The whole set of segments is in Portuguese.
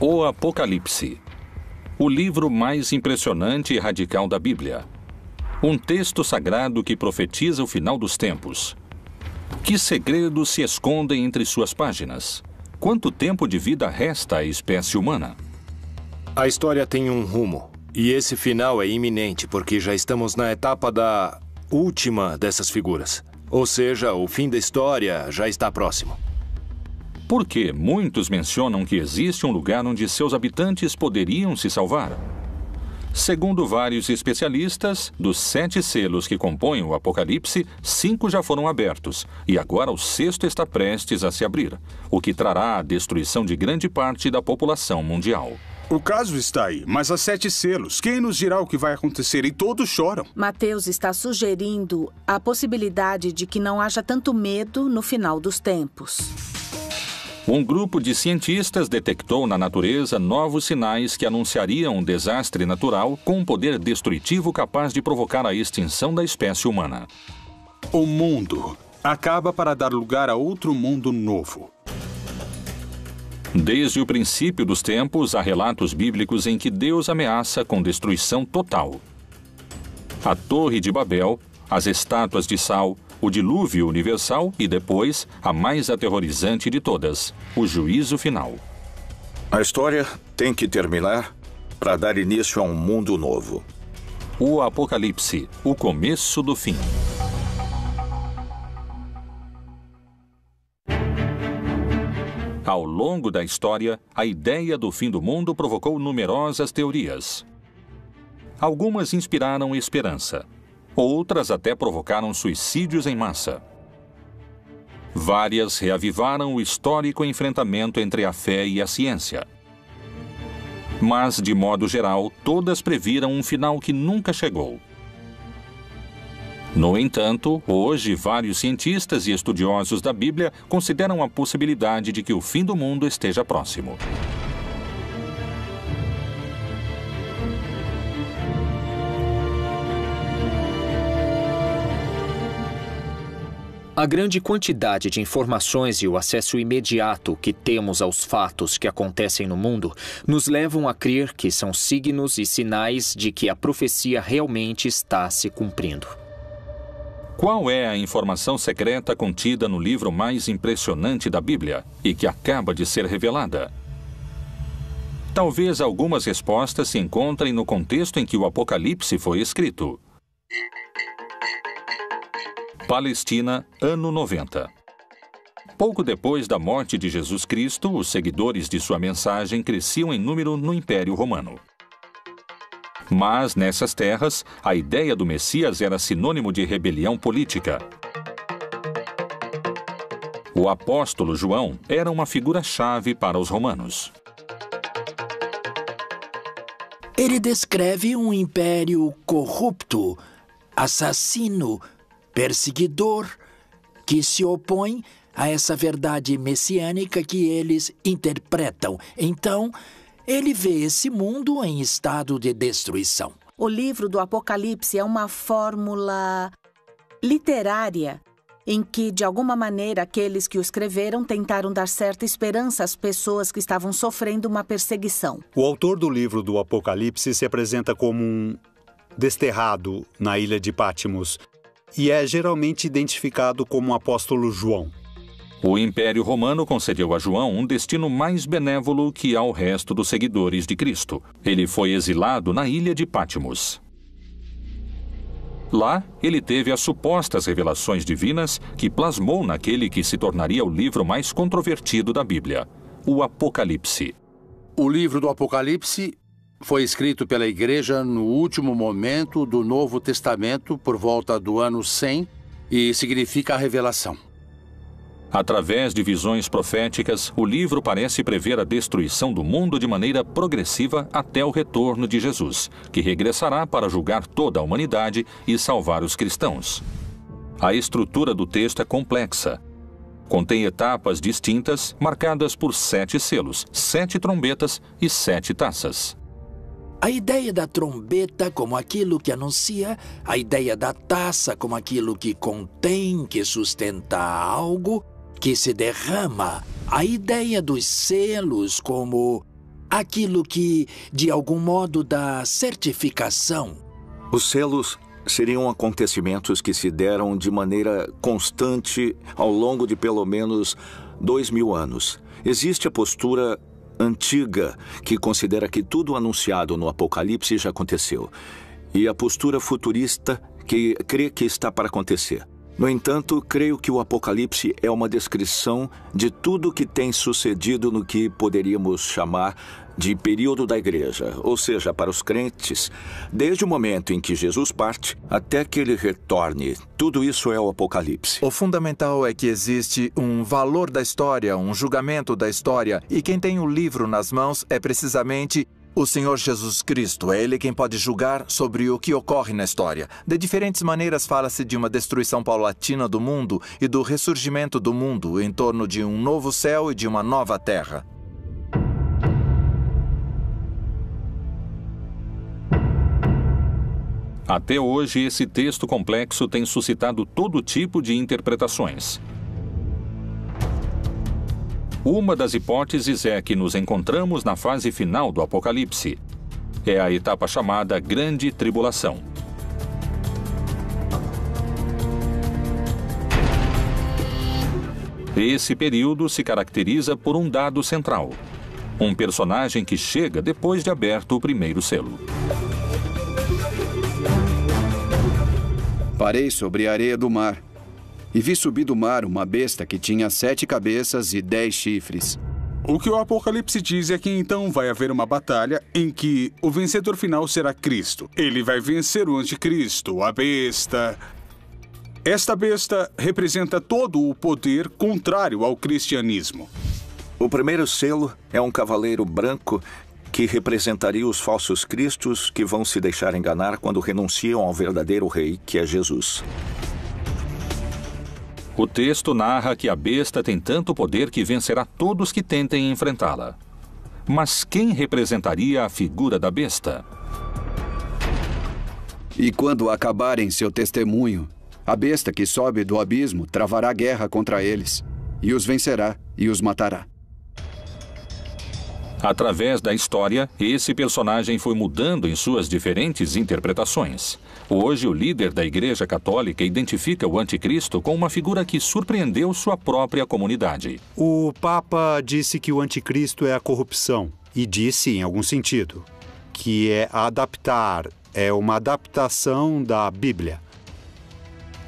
O Apocalipse, o livro mais impressionante e radical da Bíblia. Um texto sagrado que profetiza o final dos tempos. Que segredos se escondem entre suas páginas? Quanto tempo de vida resta à espécie humana? A história tem um rumo, e esse final é iminente, porque já estamos na etapa da última dessas figuras. Ou seja, o fim da história já está próximo. Por que muitos mencionam que existe um lugar onde seus habitantes poderiam se salvar? Segundo vários especialistas, dos 7 selos que compõem o Apocalipse, 5 já foram abertos, e agora o 6º está prestes a se abrir, o que trará a destruição de grande parte da população mundial. O caso está aí, mas há 7 selos. Quem nos dirá o que vai acontecer? E todos choram. Mateus está sugerindo a possibilidade de que não haja tanto medo no final dos tempos. Um grupo de cientistas detectou na natureza novos sinais que anunciariam um desastre natural com um poder destrutivo capaz de provocar a extinção da espécie humana. O mundo acaba para dar lugar a outro mundo novo. Desde o princípio dos tempos, há relatos bíblicos em que Deus ameaça com destruição total. A Torre de Babel, as estátuas de sal, o dilúvio universal e depois, a mais aterrorizante de todas, o juízo final. A história tem que terminar para dar início a um mundo novo. O Apocalipse, o começo do fim. Ao longo da história, a ideia do fim do mundo provocou numerosas teorias. Algumas inspiraram esperança. Outras até provocaram suicídios em massa. Várias reavivaram o histórico enfrentamento entre a fé e a ciência. Mas, de modo geral, todas previram um final que nunca chegou. No entanto, hoje, vários cientistas e estudiosos da Bíblia consideram a possibilidade de que o fim do mundo esteja próximo. A grande quantidade de informações e o acesso imediato que temos aos fatos que acontecem no mundo nos levam a crer que são signos e sinais de que a profecia realmente está se cumprindo. Qual é a informação secreta contida no livro mais impressionante da Bíblia e que acaba de ser revelada? Talvez algumas respostas se encontrem no contexto em que o Apocalipse foi escrito. Palestina, ano 90. Pouco depois da morte de Jesus Cristo, os seguidores de sua mensagem cresciam em número no Império Romano. Mas, nessas terras, a ideia do Messias era sinônimo de rebelião política. O apóstolo João era uma figura-chave para os romanos. Ele descreve um império corrupto, assassino, perseguidor, que se opõe a essa verdade messiânica que eles interpretam. Então, ele vê esse mundo em estado de destruição. O livro do Apocalipse é uma fórmula literária em que, de alguma maneira, aqueles que o escreveram tentaram dar certa esperança às pessoas que estavam sofrendo uma perseguição. O autor do livro do Apocalipse se apresenta como um desterrado na ilha de Patmos e é geralmente identificado como o apóstolo João. O Império Romano concedeu a João um destino mais benévolo que ao resto dos seguidores de Cristo. Ele foi exilado na ilha de Patmos. Lá, ele teve as supostas revelações divinas que plasmou naquele que se tornaria o livro mais controvertido da Bíblia, o Apocalipse. O livro do Apocalipse foi escrito pela Igreja no último momento do Novo Testamento, por volta do ano 100, e significa a revelação. Através de visões proféticas, o livro parece prever a destruição do mundo de maneira progressiva até o retorno de Jesus, que regressará para julgar toda a humanidade e salvar os cristãos. A estrutura do texto é complexa. Contém etapas distintas, marcadas por 7 selos, 7 trombetas e 7 taças. A ideia da trombeta como aquilo que anuncia, a ideia da taça como aquilo que contém, que sustenta algo, que se derrama, a ideia dos selos como aquilo que, de algum modo, dá certificação. Os selos seriam acontecimentos que se deram de maneira constante ao longo de pelo menos 2000 anos. Existe a postura antiga, que considera que tudo anunciado no Apocalipse já aconteceu, e a postura futurista, que crê que está para acontecer. No entanto, creio que o Apocalipse é uma descrição de tudo que tem sucedido no que poderíamos chamar de período da igreja, ou seja, para os crentes, desde o momento em que Jesus parte até que ele retorne. Tudo isso é o Apocalipse. O fundamental é que existe um valor da história, um julgamento da história, e quem tem o livro nas mãos é precisamente o Senhor Jesus Cristo. É Ele quem pode julgar sobre o que ocorre na história. De diferentes maneiras fala-se de uma destruição paulatina do mundo e do ressurgimento do mundo em torno de um novo céu e de uma nova terra. Até hoje, esse texto complexo tem suscitado todo tipo de interpretações. Uma das hipóteses é que nos encontramos na fase final do Apocalipse. É a etapa chamada Grande Tribulação. Esse período se caracteriza por um dado central: um personagem que chega depois de aberto o primeiro selo. Parei sobre a areia do mar, e vi subir do mar uma besta que tinha 7 cabeças e 10 chifres. O que o Apocalipse diz é que então vai haver uma batalha em que o vencedor final será Cristo. Ele vai vencer o anticristo, a besta. Esta besta representa todo o poder contrário ao cristianismo. O primeiro selo é um cavaleiro branco que representaria os falsos cristos que vão se deixar enganar quando renunciam ao verdadeiro rei, que é Jesus. O texto narra que a besta tem tanto poder que vencerá todos que tentem enfrentá-la. Mas quem representaria a figura da besta? E quando acabarem seu testemunho, a besta que sobe do abismo travará guerra contra eles, e os vencerá e os matará. Através da história, esse personagem foi mudando em suas diferentes interpretações. Hoje, o líder da Igreja Católica identifica o anticristo com uma figura que surpreendeu sua própria comunidade. O Papa disse que o anticristo é a corrupção, e disse, em algum sentido, que é adaptar, é uma adaptação da Bíblia.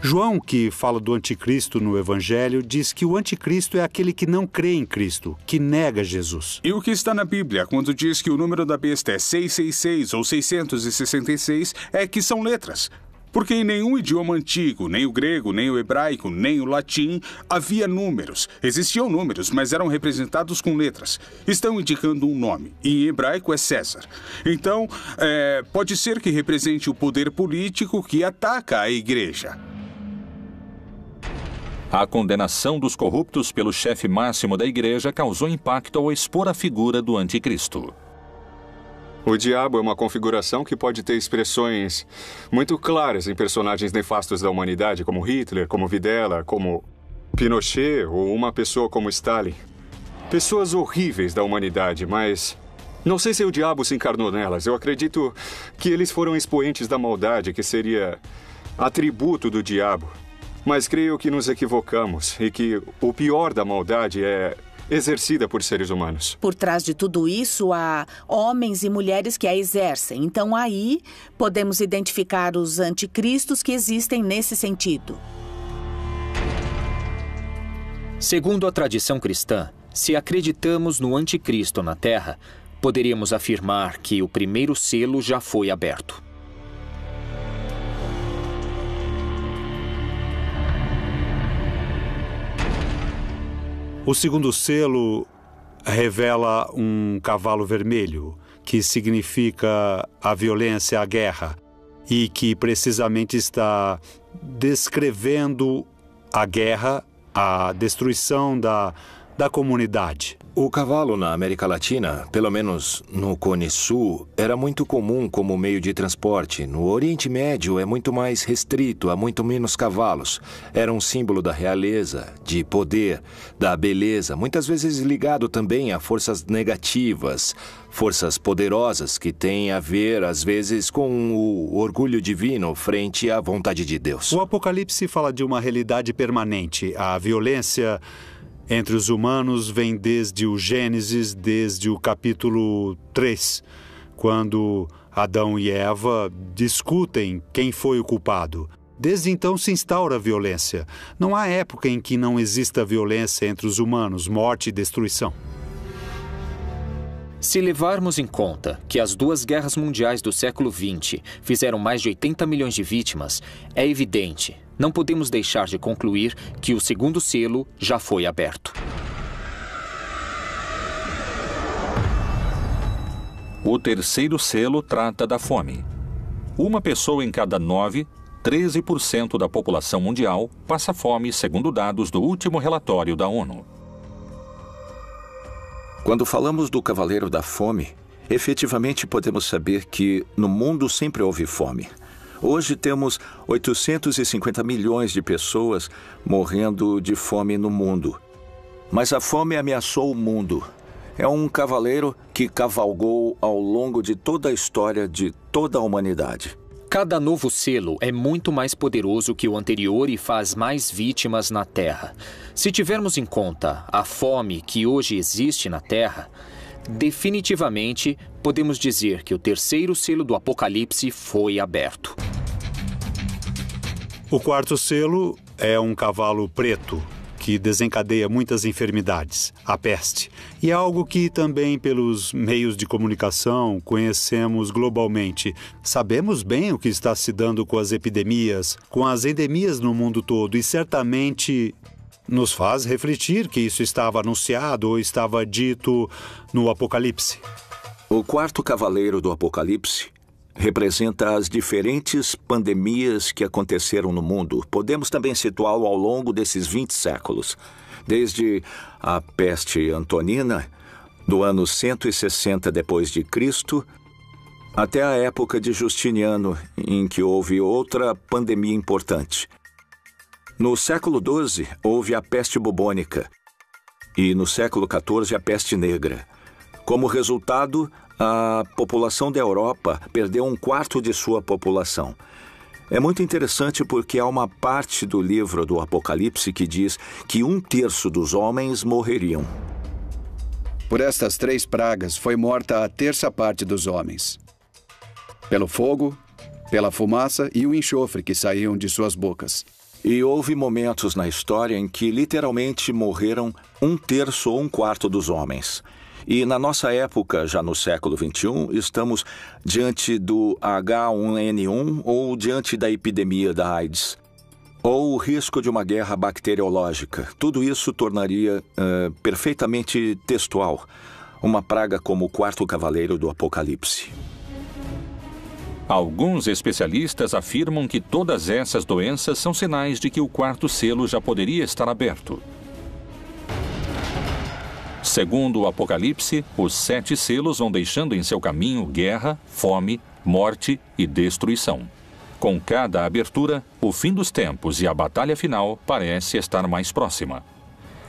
João, que fala do anticristo no Evangelho, diz que o anticristo é aquele que não crê em Cristo, que nega Jesus. E o que está na Bíblia, quando diz que o número da besta é 666 ou 666, é que são letras. Porque em nenhum idioma antigo, nem o grego, nem o hebraico, nem o latim, havia números. Existiam números, mas eram representados com letras. Estão indicando um nome. E em hebraico é César. Então, pode ser que represente o poder político que ataca a igreja. A condenação dos corruptos pelo chefe máximo da igreja causou impacto ao expor a figura do anticristo. O diabo é uma configuração que pode ter expressões muito claras em personagens nefastos da humanidade, como Hitler, como Videla, como Pinochet ou uma pessoa como Stalin. Pessoas horríveis da humanidade, mas não sei se o diabo se encarnou nelas. Eu acredito que eles foram expoentes da maldade, que seria atributo do diabo. Mas creio que nos equivocamos e que o pior da maldade é exercida por seres humanos. Por trás de tudo isso, há homens e mulheres que a exercem. Então, aí, podemos identificar os anticristos que existem nesse sentido. Segundo a tradição cristã, se acreditamos no anticristo na Terra, poderíamos afirmar que o primeiro selo já foi aberto. O segundo selo revela um cavalo vermelho, que significa a violência, a guerra, e que precisamente está descrevendo a guerra, a destruição da comunidade. O cavalo na América Latina, pelo menos no Cone Sul, era muito comum como meio de transporte. No Oriente Médio é muito mais restrito, há muito menos cavalos. Era um símbolo da realeza, de poder, da beleza, muitas vezes ligado também a forças negativas, forças poderosas que têm a ver, às vezes, com o orgulho divino frente à vontade de Deus. O Apocalipse fala de uma realidade permanente. A violência entre os humanos vem desde o Gênesis, desde o capítulo 3, quando Adão e Eva discutem quem foi o culpado. Desde então se instaura a violência. Não há época em que não exista violência entre os humanos, morte e destruição. Se levarmos em conta que as duas guerras mundiais do século XX fizeram mais de 80 milhões de vítimas, é evidente, não podemos deixar de concluir que o segundo selo já foi aberto. O terceiro selo trata da fome. Uma pessoa em cada 9, 13% da população mundial, passa fome, segundo dados do último relatório da ONU. Quando falamos do Cavaleiro da Fome, efetivamente podemos saber que no mundo sempre houve fome. Hoje temos 850 milhões de pessoas morrendo de fome no mundo. Mas a fome ameaçou o mundo. É um cavaleiro que cavalgou ao longo de toda a história de toda a humanidade. Cada novo selo é muito mais poderoso que o anterior e faz mais vítimas na Terra. Se tivermos em conta a fome que hoje existe na Terra, definitivamente podemos dizer que o terceiro selo do Apocalipse foi aberto. O quarto selo é um cavalo preto, que desencadeia muitas enfermidades, a peste. E é algo que também pelos meios de comunicação conhecemos globalmente. Sabemos bem o que está se dando com as epidemias, com as endemias no mundo todo, e certamente nos faz refletir que isso estava anunciado ou estava dito no Apocalipse. O quarto cavaleiro do Apocalipse representa as diferentes pandemias que aconteceram no mundo. Podemos também situá-lo ao longo desses 20 séculos, desde a peste antonina, do ano 160 depois de Cristo, até a época de Justiniano, em que houve outra pandemia importante. No século XII, houve a peste bubônica e no século XIV a peste negra. Como resultado, a população da Europa perdeu 1/4 de sua população. É muito interessante porque há uma parte do livro do Apocalipse que diz que 1/3 dos homens morreriam. Por estas 3 pragas foi morta a 1/3 parte dos homens. Pelo fogo, pela fumaça e o enxofre que saíam de suas bocas. E houve momentos na história em que literalmente morreram 1/3 ou 1/4 dos homens. E na nossa época, já no século XXI, estamos diante do H1N1 ou diante da epidemia da AIDS, ou o risco de uma guerra bacteriológica. Tudo isso tornaria perfeitamente textual uma praga como o quarto cavaleiro do Apocalipse. Alguns especialistas afirmam que todas essas doenças são sinais de que o quarto selo já poderia estar aberto. Segundo o Apocalipse, os 7 selos vão deixando em seu caminho guerra, fome, morte e destruição. Com cada abertura, o fim dos tempos e a batalha final parece estar mais próxima.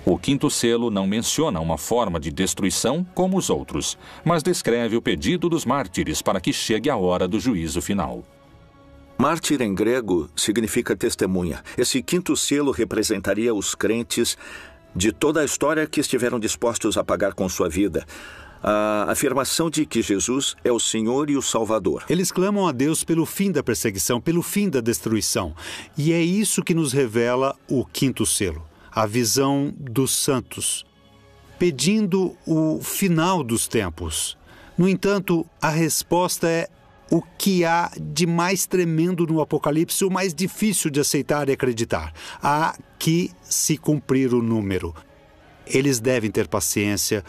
O quinto selo não menciona uma forma de destruição como os outros, mas descreve o pedido dos mártires para que chegue a hora do juízo final. Mártir em grego significa testemunha. Esse quinto selo representaria os crentes de toda a história que estiveram dispostos a pagar com sua vida. A afirmação de que Jesus é o Senhor e o Salvador. Eles clamam a Deus pelo fim da perseguição, pelo fim da destruição. E é isso que nos revela o quinto selo, a visão dos santos, pedindo o final dos tempos. No entanto, a resposta é o que há de mais tremendo no Apocalipse, o mais difícil de aceitar e acreditar. Há que se cumprir o número. Eles devem ter paciência,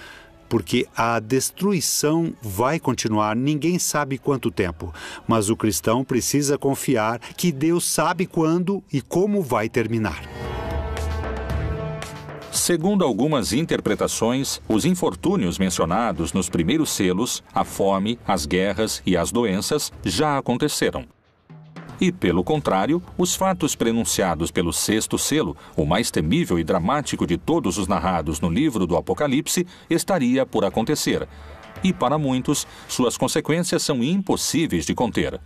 porque a destruição vai continuar, ninguém sabe quanto tempo. Mas o cristão precisa confiar que Deus sabe quando e como vai terminar. Segundo algumas interpretações, os infortúnios mencionados nos primeiros selos, a fome, as guerras e as doenças, já aconteceram. E, pelo contrário, os fatos prenunciados pelo sexto selo, o mais temível e dramático de todos os narrados no livro do Apocalipse, estaria por acontecer. E, para muitos, suas consequências são impossíveis de conter.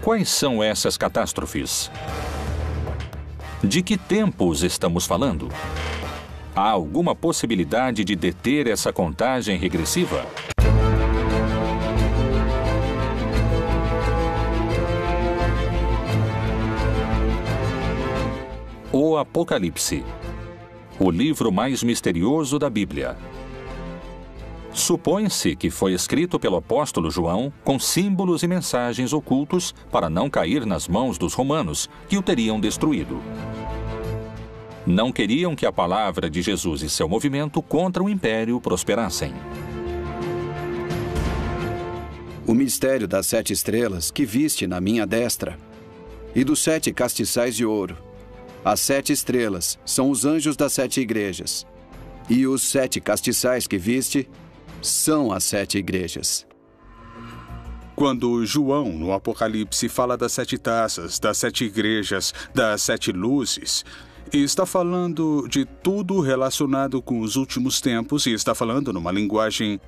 Quais são essas catástrofes? De que tempos estamos falando? Há alguma possibilidade de deter essa contagem regressiva? O Apocalipse, o livro mais misterioso da Bíblia. Supõe-se que foi escrito pelo apóstolo João com símbolos e mensagens ocultos para não cair nas mãos dos romanos, que o teriam destruído. Não queriam que a palavra de Jesus e seu movimento contra o império prosperassem. O mistério das 7 estrelas que viste na minha destra e dos 7 castiçais de ouro. As 7 estrelas são os anjos das 7 igrejas, e os 7 castiçais que viste são as 7 igrejas. Quando João, no Apocalipse, fala das 7 taças, das 7 igrejas, das 7 luzes, está falando de tudo relacionado com os últimos tempos e está falando numa linguagem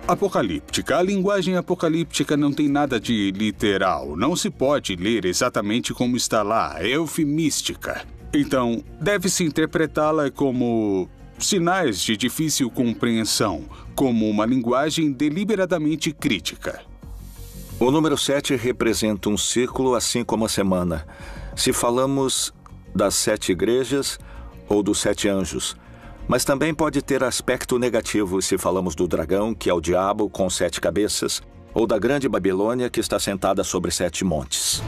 apocalíptica. A linguagem apocalíptica não tem nada de literal, não se pode ler exatamente como está lá, é eufemística. Então, deve-se interpretá-la como sinais de difícil compreensão, como uma linguagem deliberadamente crítica. O número 7 representa um ciclo, assim como a semana. Se falamos das 7 igrejas ou dos 7 anjos, mas também pode ter aspecto negativo se falamos do dragão, que é o diabo com 7 cabeças, ou da grande Babilônia, que está sentada sobre 7 montes.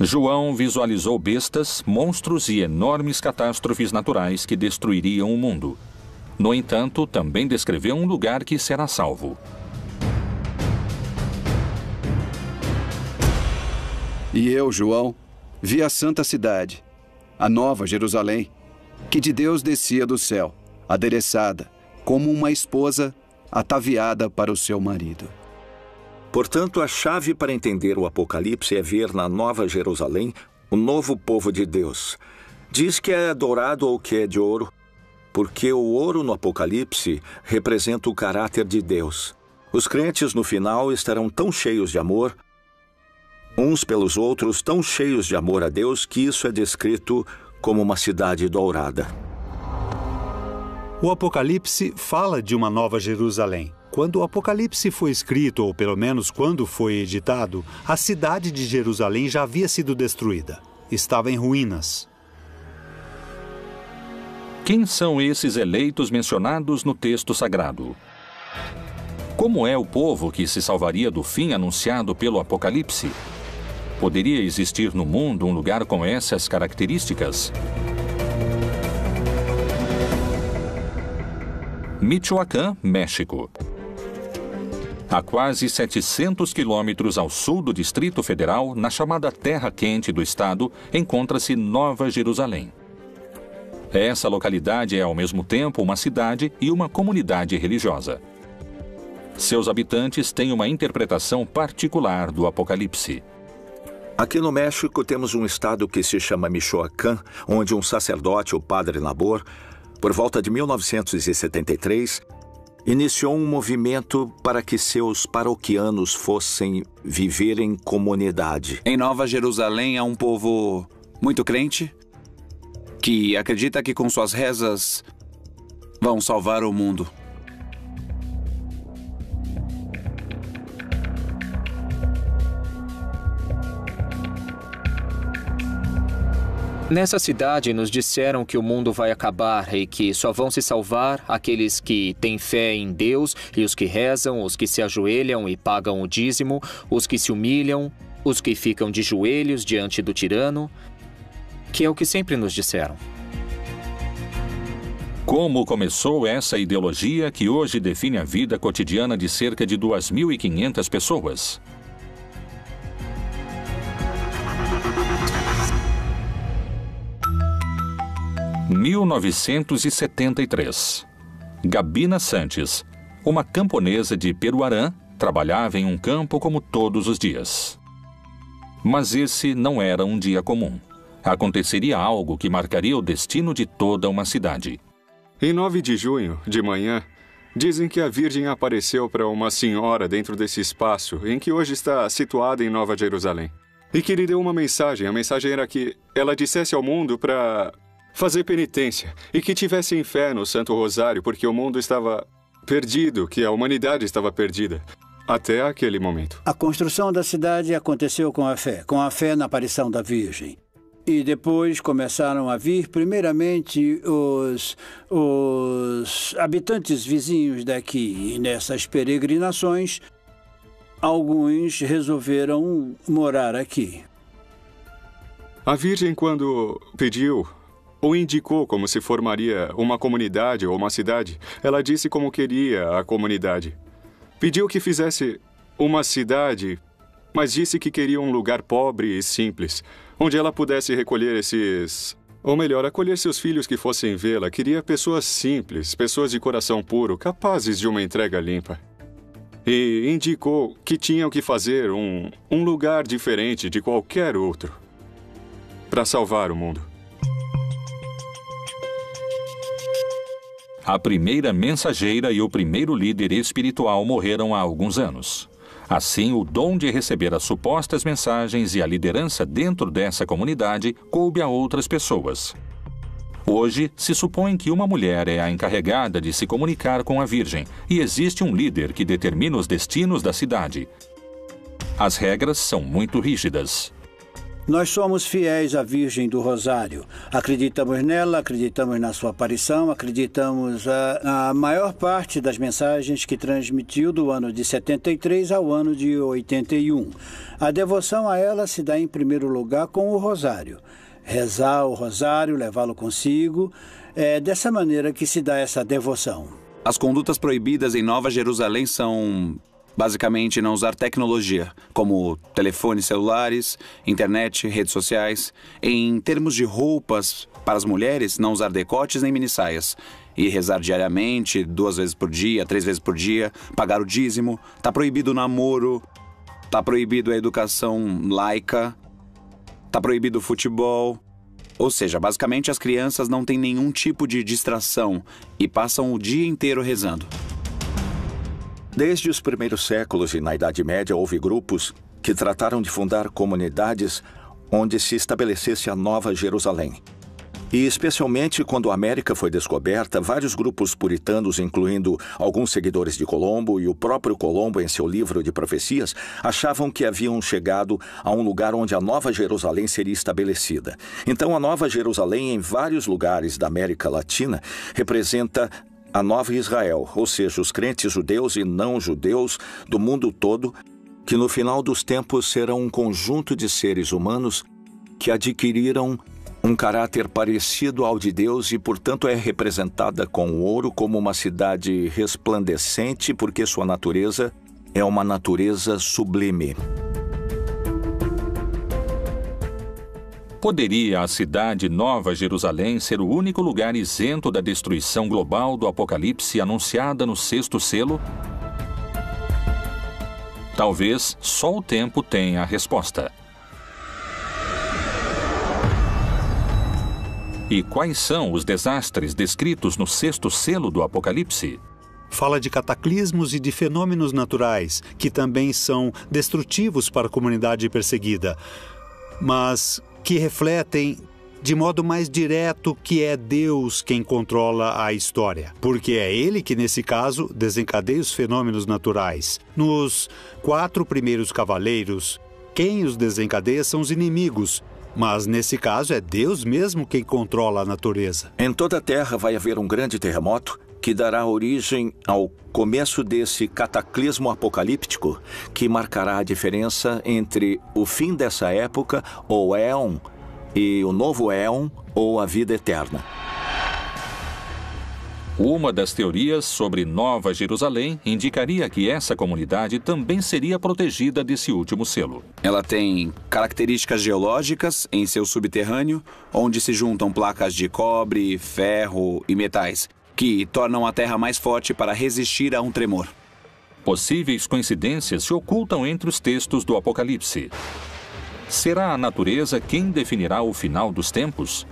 João visualizou bestas, monstros e enormes catástrofes naturais que destruiriam o mundo. No entanto, também descreveu um lugar que será salvo. E eu, João, vi a santa cidade, a nova Jerusalém, que de Deus descia do céu, adereçada, como uma esposa ataviada para o seu marido. Portanto, a chave para entender o Apocalipse é ver na Nova Jerusalém o novo povo de Deus. Diz que é dourado ou que é de ouro, porque o ouro no Apocalipse representa o caráter de Deus. Os crentes no final estarão tão cheios de amor, uns pelos outros, tão cheios de amor a Deus, que isso é descrito como uma cidade dourada. O Apocalipse fala de uma nova Jerusalém. Quando o Apocalipse foi escrito, ou pelo menos quando foi editado, a cidade de Jerusalém já havia sido destruída. Estava em ruínas. Quem são esses eleitos mencionados no texto sagrado? Como é o povo que se salvaria do fim anunciado pelo Apocalipse? Poderia existir no mundo um lugar com essas características? Michoacán, México. A quase 700 quilômetros ao sul do Distrito Federal, na chamada Terra Quente do estado, encontra-se Nova Jerusalém. Essa localidade é ao mesmo tempo uma cidade e uma comunidade religiosa. Seus habitantes têm uma interpretação particular do Apocalipse. Aqui no México temos um estado que se chama Michoacán, onde um sacerdote, o padre Nabor, por volta de 1973, iniciou um movimento para que seus paroquianos fossem viver em comunidade. Em Nova Jerusalém há um povo muito crente que acredita que com suas rezas vão salvar o mundo. Nessa cidade nos disseram que o mundo vai acabar e que só vão se salvar aqueles que têm fé em Deus e os que rezam, os que se ajoelham e pagam o dízimo, os que se humilham, os que ficam de joelhos diante do tirano, que é o que sempre nos disseram. Como começou essa ideologia que hoje define a vida cotidiana de cerca de 2.500 pessoas? 1973. Gabina Sanches, uma camponesa de Peruarã, trabalhava em um campo como todos os dias. Mas esse não era um dia comum. Aconteceria algo que marcaria o destino de toda uma cidade. Em 9 de junho, de manhã, dizem que a Virgem apareceu para uma senhora dentro desse espaço em que hoje está situada em Nova Jerusalém. E que lhe deu uma mensagem. A mensagem era que ela dissesse ao mundo para fazer penitência e que tivessem fé no Santo Rosário, porque o mundo estava perdido, que a humanidade estava perdida, até aquele momento. A construção da cidade aconteceu com a fé na aparição da Virgem. E depois começaram a vir, primeiramente, os habitantes vizinhos daqui. E nessas peregrinações, alguns resolveram morar aqui. A Virgem, quando pediu ou indicou como se formaria uma comunidade ou uma cidade, ela disse como queria a comunidade. Pediu que fizesse uma cidade, mas disse que queria um lugar pobre e simples, onde ela pudesse recolher acolher seus filhos que fossem vê-la. Queria pessoas simples, pessoas de coração puro, capazes de uma entrega limpa. E indicou que tinham que fazer um lugar diferente de qualquer outro para salvar o mundo. A primeira mensageira e o primeiro líder espiritual morreram há alguns anos. Assim, o dom de receber as supostas mensagens e a liderança dentro dessa comunidade coube a outras pessoas. Hoje, se supõe que uma mulher é a encarregada de se comunicar com a Virgem e existe um líder que determina os destinos da cidade. As regras são muito rígidas. Nós somos fiéis à Virgem do Rosário. Acreditamos nela, acreditamos na sua aparição, acreditamos na maior parte das mensagens que transmitiu do ano de 73 ao ano de 81. A devoção a ela se dá em primeiro lugar com o Rosário. Rezar o Rosário, levá-lo consigo, é dessa maneira que se dá essa devoção. As condutas proibidas em Nova Jerusalém são basicamente não usar tecnologia, como telefones celulares, internet, redes sociais. Em termos de roupas, para as mulheres, não usar decotes nem minissaias. E rezar diariamente, 2 vezes por dia, 3 vezes por dia, pagar o dízimo. Está proibido o namoro, está proibido a educação laica, está proibido o futebol. Ou seja, basicamente as crianças não têm nenhum tipo de distração e passam o dia inteiro rezando. Desde os primeiros séculos e na Idade Média houve grupos que trataram de fundar comunidades onde se estabelecesse a Nova Jerusalém. E especialmente quando a América foi descoberta, vários grupos puritanos, incluindo alguns seguidores de Colombo e o próprio Colombo em seu livro de profecias, achavam que haviam chegado a um lugar onde a Nova Jerusalém seria estabelecida. Então a Nova Jerusalém, em vários lugares da América Latina, representa a Nova Israel, ou seja, os crentes judeus e não judeus do mundo todo, que no final dos tempos serão um conjunto de seres humanos que adquiriram um caráter parecido ao de Deus e, portanto, é representada com ouro como uma cidade resplandecente, porque sua natureza é uma natureza sublime. Poderia a cidade Nova Jerusalém ser o único lugar isento da destruição global do Apocalipse anunciada no 6º selo? Talvez só o tempo tenha a resposta. E quais são os desastres descritos no 6º selo do Apocalipse? Fala de cataclismos e de fenômenos naturais, que também são destrutivos para a comunidade perseguida, mas que refletem de modo mais direto que é Deus quem controla a história, porque é Ele que, nesse caso, desencadeia os fenômenos naturais. Nos 4 primeiros cavaleiros, quem os desencadeia são os inimigos, mas nesse caso é Deus mesmo quem controla a natureza. Em toda a Terra vai haver um grande terremoto que dará origem ao começo desse cataclismo apocalíptico que marcará a diferença entre o fim dessa época, ou éon, e o novo éon, ou a vida eterna. Uma das teorias sobre Nova Jerusalém indicaria que essa comunidade também seria protegida desse último selo. Ela tem características geológicas em seu subterrâneo, onde se juntam placas de cobre, ferro e metais, que tornam a terra mais forte para resistir a um tremor. Possíveis coincidências se ocultam entre os textos do Apocalipse. Será a natureza quem definirá o final dos tempos?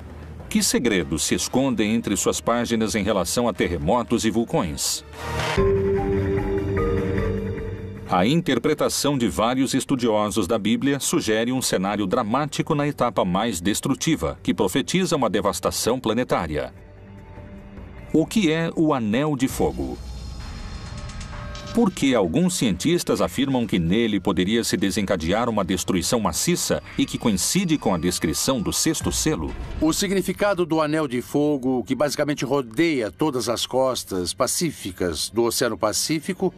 Que segredos se escondem entre suas páginas em relação a terremotos e vulcões? A interpretação de vários estudiosos da Bíblia sugere um cenário dramático na etapa mais destrutiva, que profetiza uma devastação planetária. O que é o Anel de Fogo? Por que alguns cientistas afirmam que nele poderia se desencadear uma destruição maciça e que coincide com a descrição do sexto selo? O significado do Anel de Fogo, que basicamente rodeia todas as costas pacíficas do Oceano Pacífico,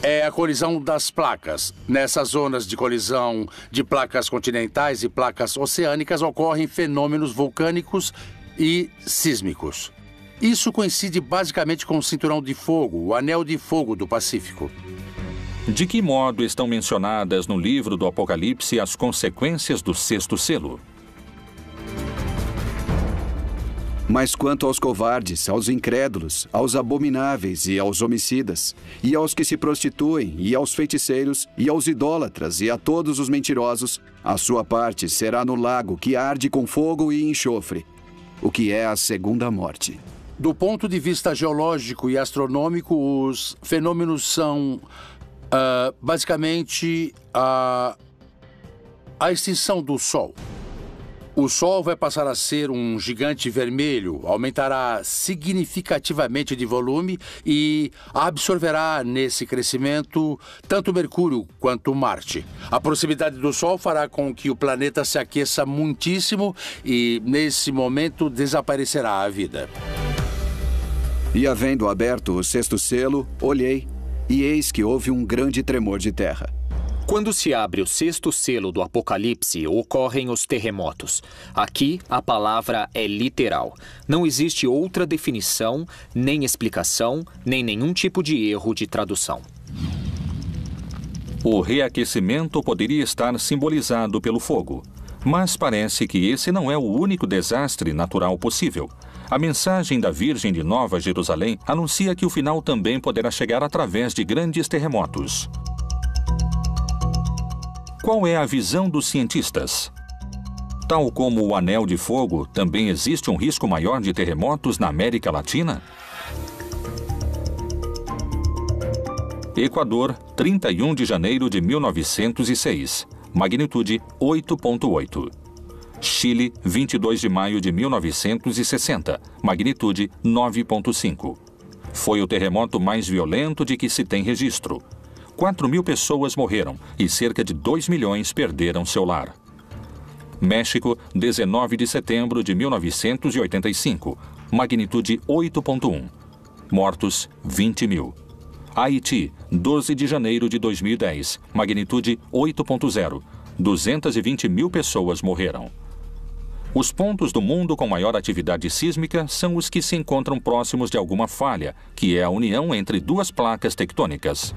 é a colisão das placas. Nessas zonas de colisão de placas continentais e placas oceânicas ocorrem fenômenos vulcânicos e sísmicos. Isso coincide basicamente com o Cinturão de Fogo, o Anel de Fogo do Pacífico. De que modo estão mencionadas no livro do Apocalipse as consequências do sexto selo? Mas quanto aos covardes, aos incrédulos, aos abomináveis e aos homicidas, e aos que se prostituem, e aos feiticeiros, e aos idólatras, e a todos os mentirosos, a sua parte será no lago que arde com fogo e enxofre, o que é a segunda morte. Do ponto de vista geológico e astronômico, os fenômenos são basicamente a extinção do Sol. O Sol vai passar a ser um gigante vermelho, aumentará significativamente de volume e absorverá nesse crescimento tanto Mercúrio quanto Marte. A proximidade do Sol fará com que o planeta se aqueça muitíssimo e, nesse momento, desaparecerá a vida. E havendo aberto o sexto selo, olhei, e eis que houve um grande tremor de terra. Quando se abre o sexto selo do Apocalipse, ocorrem os terremotos. Aqui, a palavra é literal. Não existe outra definição, nem explicação, nem nenhum tipo de erro de tradução. O reaquecimento poderia estar simbolizado pelo fogo. Mas parece que esse não é o único desastre natural possível. A mensagem da Virgem de Nova Jerusalém anuncia que o final também poderá chegar através de grandes terremotos. Qual é a visão dos cientistas? Tal como o Anel de Fogo, também existe um risco maior de terremotos na América Latina? Equador, 31 de janeiro de 1906. Magnitude 8.8. Chile, 22 de maio de 1960. Magnitude 9.5. Foi o terremoto mais violento de que se tem registro. 4.000 pessoas morreram e cerca de 2 milhões perderam seu lar. México, 19 de setembro de 1985. Magnitude 8.1. Mortos, 20 mil. Haiti, 12 de janeiro de 2010. Magnitude 8.0. 220 mil pessoas morreram. Os pontos do mundo com maior atividade sísmica são os que se encontram próximos de alguma falha, que é a união entre duas placas tectônicas.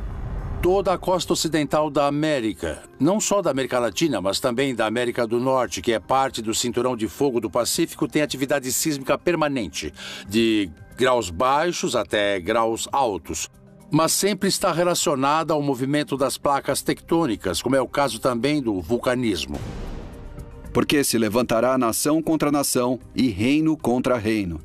Toda a costa ocidental da América, não só da América Latina, mas também da América do Norte, que é parte do Cinturão de Fogo do Pacífico, tem atividade sísmica permanente, de graus baixos até graus altos, mas sempre está relacionada ao movimento das placas tectônicas, como é o caso também do vulcanismo. Porque se levantará nação contra nação e reino contra reino.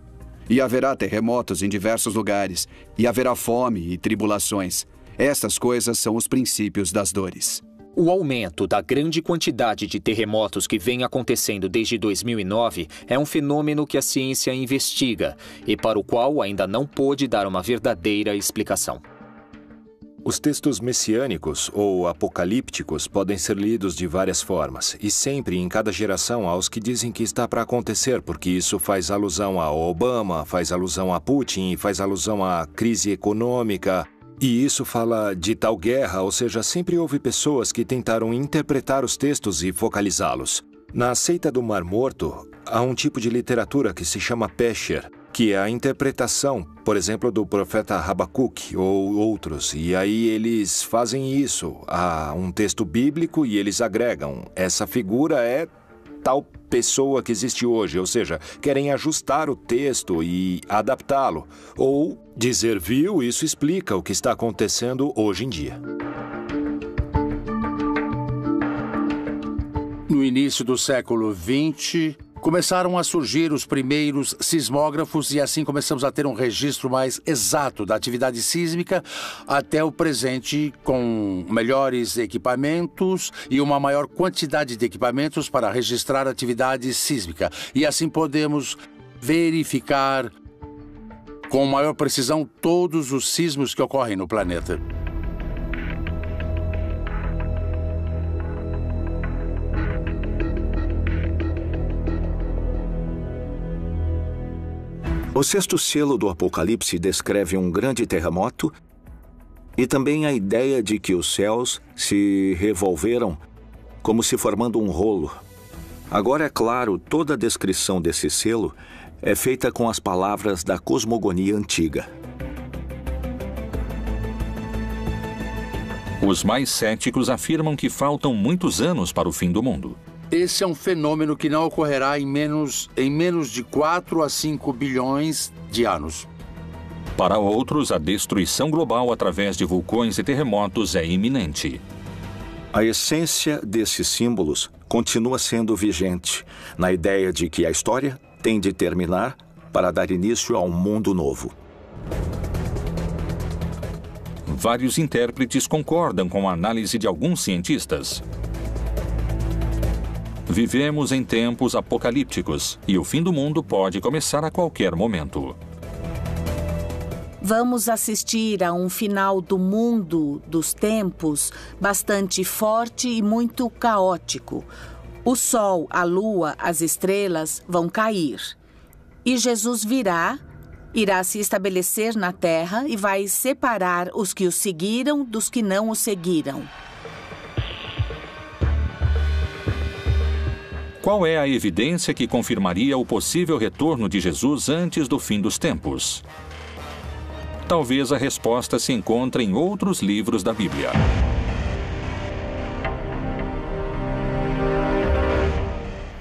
E haverá terremotos em diversos lugares, e haverá fome e tribulações. Estas coisas são os princípios das dores. O aumento da grande quantidade de terremotos que vem acontecendo desde 2009 é um fenômeno que a ciência investiga e para o qual ainda não pôde dar uma verdadeira explicação. Os textos messiânicos ou apocalípticos podem ser lidos de várias formas, e sempre em cada geração há os que dizem que está para acontecer, porque isso faz alusão a Obama, faz alusão a Putin, faz alusão à crise econômica, e isso fala de tal guerra, ou seja, sempre houve pessoas que tentaram interpretar os textos e focalizá-los. Na seita do Mar Morto, há um tipo de literatura que se chama Pesher. que é a interpretação, por exemplo, do profeta Habacuque ou outros. E aí eles fazem isso, há um texto bíblico e eles agregam. Essa figura é tal pessoa que existe hoje, ou seja, querem ajustar o texto e adaptá-lo. Ou dizer, viu, isso explica o que está acontecendo hoje em dia. No início do século XX, começaram a surgir os primeiros sismógrafos e assim começamos a ter um registro mais exato da atividade sísmica até o presente, com melhores equipamentos e uma maior quantidade de equipamentos para registrar a atividade sísmica. E assim podemos verificar com maior precisão todos os sismos que ocorrem no planeta. O sexto selo do Apocalipse descreve um grande terremoto e também a ideia de que os céus se revolveram como se formando um rolo. Agora, é claro, toda a descrição desse selo é feita com as palavras da cosmogonia antiga. Os mais céticos afirmam que faltam muitos anos para o fim do mundo. Esse é um fenômeno que não ocorrerá em menos de 4 a 5 bilhões de anos. Para outros, a destruição global através de vulcões e terremotos é iminente. A essência desses símbolos continua sendo vigente, na ideia de que a história tem de terminar para dar início a um mundo novo. Vários intérpretes concordam com a análise de alguns cientistas. Vivemos em tempos apocalípticos e o fim do mundo pode começar a qualquer momento. Vamos assistir a um final do mundo dos tempos bastante forte e muito caótico. O sol, a lua, as estrelas vão cair. E Jesus irá se estabelecer na terra e vai separar os que o seguiram dos que não o seguiram. Qual é a evidência que confirmaria o possível retorno de Jesus antes do fim dos tempos? Talvez a resposta se encontre em outros livros da Bíblia.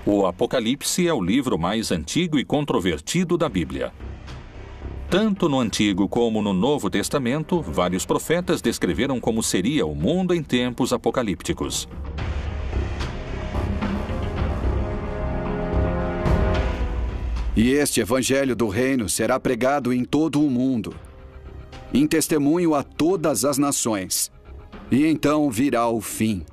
O Apocalipse é o livro mais antigo e controvertido da Bíblia. Tanto no Antigo como no Novo Testamento, vários profetas descreveram como seria o mundo em tempos apocalípticos. E este evangelho do reino será pregado em todo o mundo, em testemunho a todas as nações. E então virá o fim.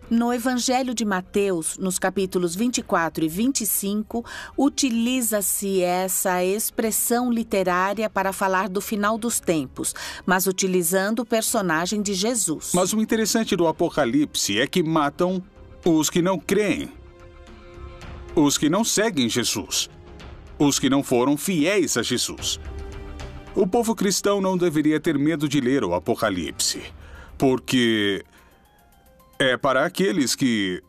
No Evangelho de Mateus, nos capítulos 24 e 25, utiliza-se essa expressão literária para falar do final dos tempos, mas utilizando o personagem de Jesus. Mas o interessante do Apocalipse é que matam os que não creem, os que não seguem Jesus, os que não foram fiéis a Jesus. O povo cristão não deveria ter medo de ler o Apocalipse, porque é para aqueles que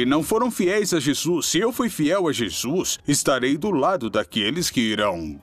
não foram fiéis a Jesus. Se eu fui fiel a Jesus, estarei do lado daqueles que irão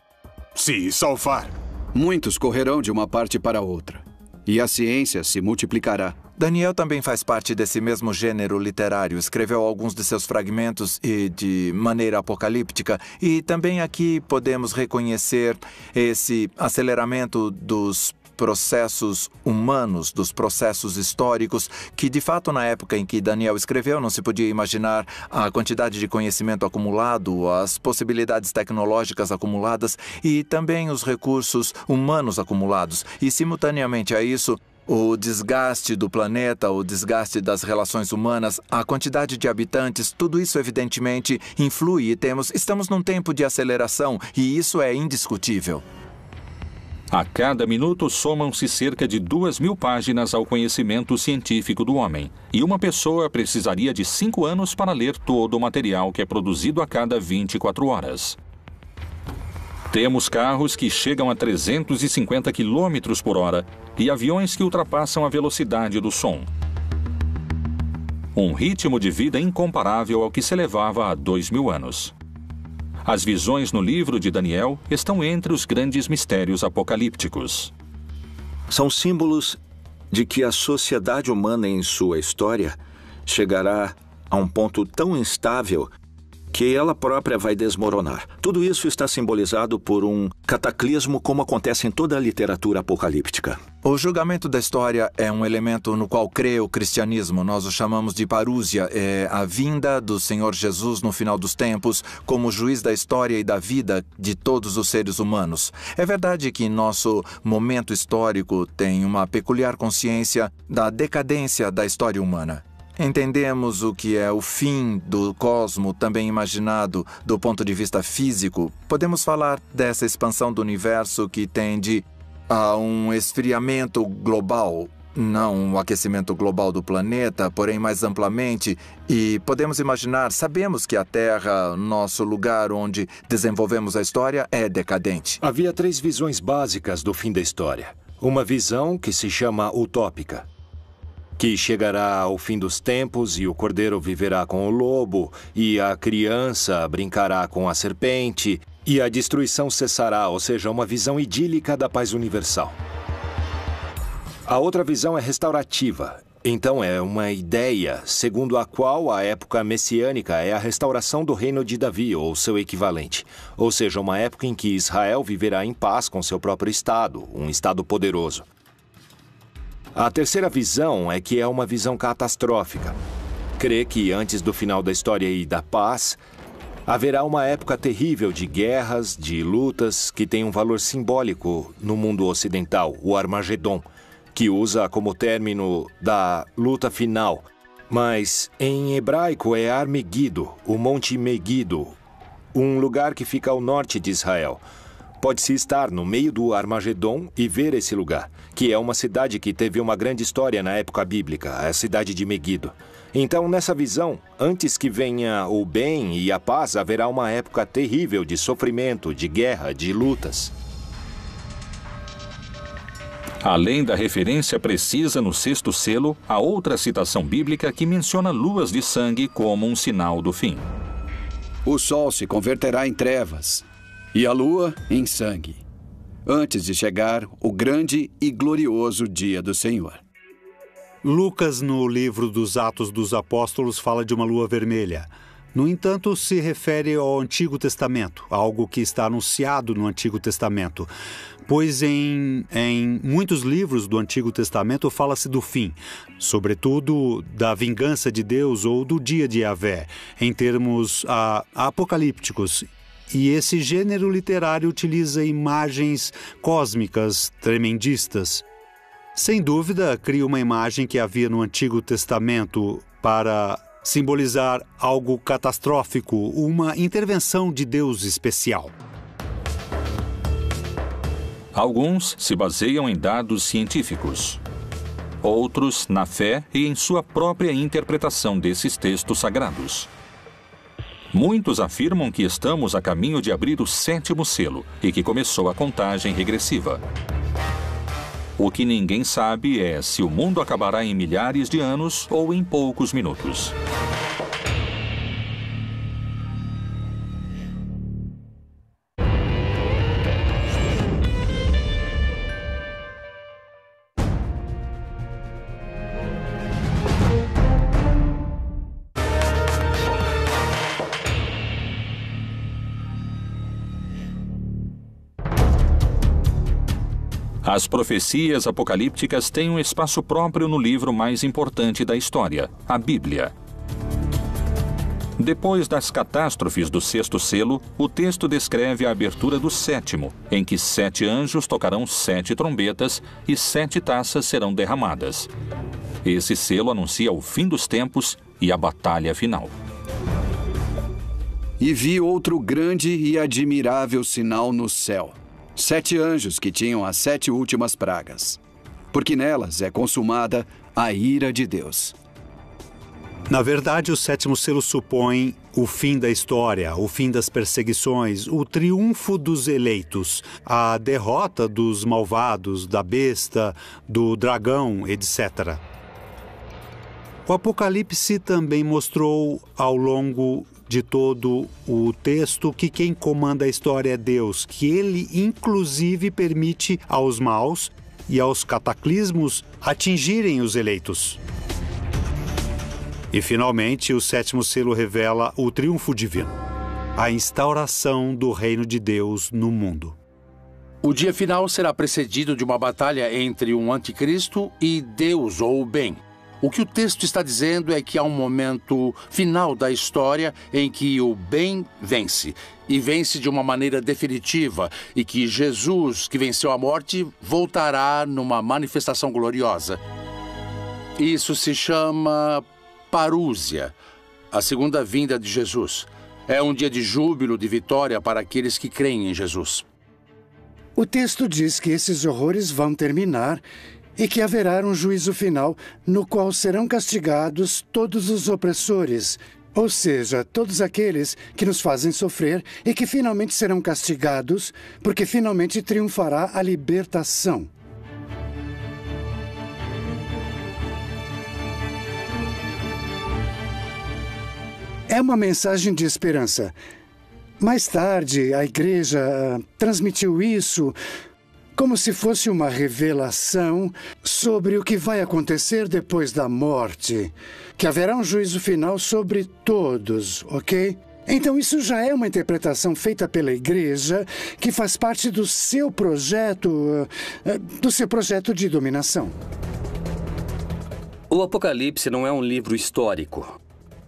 se salvar. Muitos correrão de uma parte para outra, e a ciência se multiplicará. Daniel também faz parte desse mesmo gênero literário. Escreveu alguns de seus fragmentos e de maneira apocalíptica. E também aqui podemos reconhecer esse aceleramento dos processos humanos, dos processos históricos, que de fato na época em que Daniel escreveu não se podia imaginar a quantidade de conhecimento acumulado, as possibilidades tecnológicas acumuladas e também os recursos humanos acumulados. E simultaneamente a isso, o desgaste do planeta, o desgaste das relações humanas, a quantidade de habitantes, tudo isso evidentemente influi e estamos num tempo de aceleração e isso é indiscutível. A cada minuto somam-se cerca de 2.000 páginas ao conhecimento científico do homem, e uma pessoa precisaria de 5 anos para ler todo o material que é produzido a cada 24 horas. Temos carros que chegam a 350 km por hora e aviões que ultrapassam a velocidade do som. Um ritmo de vida incomparável ao que se levava há 2.000 anos. As visões no livro de Daniel estão entre os grandes mistérios apocalípticos. São símbolos de que a sociedade humana em sua história chegará a um ponto tão instável que ela própria vai desmoronar. Tudo isso está simbolizado por um cataclismo, como acontece em toda a literatura apocalíptica. O julgamento da história é um elemento no qual crê o cristianismo. Nós o chamamos de parúsia. É a vinda do Senhor Jesus no final dos tempos como juiz da história e da vida de todos os seres humanos. É verdade que nosso momento histórico tem uma peculiar consciência da decadência da história humana. Entendemos o que é o fim do cosmo, também imaginado do ponto de vista físico. Podemos falar dessa expansão do universo que tende a um esfriamento global, não um aquecimento global do planeta, porém mais amplamente. E podemos imaginar, sabemos que a Terra, nosso lugar onde desenvolvemos a história, é decadente. Havia 3 visões básicas do fim da história. Uma visão que se chama utópica, que chegará ao fim dos tempos e o cordeiro viverá com o lobo, e a criança brincará com a serpente, e a destruição cessará, ou seja, uma visão idílica da paz universal. A outra visão é restaurativa. Então é uma ideia segundo a qual a época messiânica é a restauração do reino de Davi, ou seu equivalente. Ou seja, uma época em que Israel viverá em paz com seu próprio Estado, um Estado poderoso. A terceira visão é que é uma visão catastrófica. Crê que antes do final da história e da paz, haverá uma época terrível de guerras, de lutas, que tem um valor simbólico no mundo ocidental, o Armagedon, que usa como término da luta final. Mas em hebraico é Ar-Megido, o Monte Megido, um lugar que fica ao norte de Israel. Pode-se estar no meio do Armagedon e ver esse lugar, que é uma cidade que teve uma grande história na época bíblica, a cidade de Megido. Então, nessa visão, antes que venha o bem e a paz, haverá uma época terrível de sofrimento, de guerra, de lutas. Além da referência precisa no 6º selo, há outra citação bíblica que menciona luas de sangue como um sinal do fim. O sol se converterá em trevas e a lua em sangue, antes de chegar o grande e glorioso dia do Senhor. Lucas, no livro dos Atos dos Apóstolos, fala de uma lua vermelha. No entanto, se refere ao Antigo Testamento, algo que está anunciado no Antigo Testamento. Pois em muitos livros do Antigo Testamento fala-se do fim, sobretudo da vingança de Deus ou do dia de Yahvé, em termos apocalípticos. E esse gênero literário utiliza imagens cósmicas tremendistas. Sem dúvida, cria uma imagem que havia no Antigo Testamento para simbolizar algo catastrófico, uma intervenção de Deus especial. Alguns se baseiam em dados científicos. Outros na fé e em sua própria interpretação desses textos sagrados. Muitos afirmam que estamos a caminho de abrir o 7º selo e que começou a contagem regressiva. O que ninguém sabe é se o mundo acabará em milhares de anos ou em poucos minutos. As profecias apocalípticas têm um espaço próprio no livro mais importante da história, a Bíblia. Depois das catástrofes do 6º selo, o texto descreve a abertura do 7º, em que 7 anjos tocarão 7 trombetas e 7 taças serão derramadas. Esse selo anuncia o fim dos tempos e a batalha final. E vi outro grande e admirável sinal no céu. 7 anjos que tinham as 7 últimas pragas, porque nelas é consumada a ira de Deus. Na verdade, o 7º selo supõe o fim da história, o fim das perseguições, o triunfo dos eleitos, a derrota dos malvados, da besta, do dragão, etc. O Apocalipse também mostrou ao longo de todo o texto que quem comanda a história é Deus, que ele inclusive permite aos maus e aos cataclismos atingirem os eleitos. E finalmente o 7º selo revela o triunfo divino, a instauração do reino de Deus no mundo. O dia final será precedido de uma batalha entre um anticristo e Deus ou o bem. O que o texto está dizendo é que há um momento final da história em que o bem vence, e vence de uma maneira definitiva, e que Jesus, que venceu a morte, voltará numa manifestação gloriosa. Isso se chama parúzia, a segunda vinda de Jesus. É um dia de júbilo, de vitória para aqueles que creem em Jesus. O texto diz que esses horrores vão terminar e que haverá um juízo final no qual serão castigados todos os opressores, ou seja, todos aqueles que nos fazem sofrer e que finalmente serão castigados porque finalmente triunfará a libertação. É uma mensagem de esperança. Mais tarde, a igreja transmitiu isso como se fosse uma revelação sobre o que vai acontecer depois da morte, que haverá um juízo final sobre todos, ok? Então isso já é uma interpretação feita pela igreja que faz parte do seu projeto de dominação. O Apocalipse não é um livro histórico.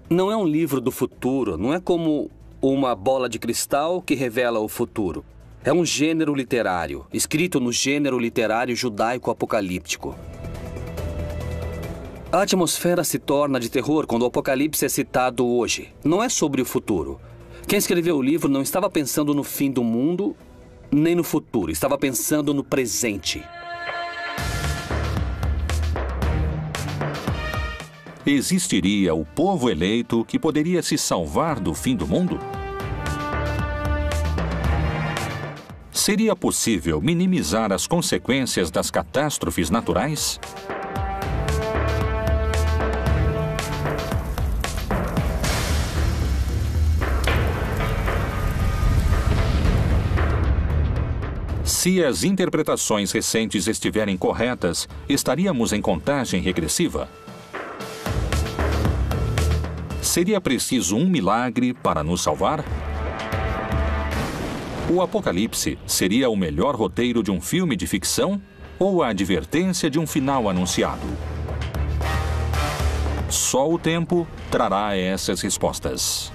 Não é um livro do futuro, não é como uma bola de cristal que revela o futuro. É um gênero literário, escrito no gênero literário judaico-apocalíptico. A atmosfera se torna de terror quando o Apocalipse é citado hoje. Não é sobre o futuro. Quem escreveu o livro não estava pensando no fim do mundo, nem no futuro. Estava pensando no presente. Existiria o povo eleito que poderia se salvar do fim do mundo? Seria possível minimizar as consequências das catástrofes naturais? Se as interpretações recentes estiverem corretas, estaríamos em contagem regressiva? Seria preciso um milagre para nos salvar? O Apocalipse seria o melhor roteiro de um filme de ficção ou a advertência de um final anunciado? Só o tempo trará essas respostas.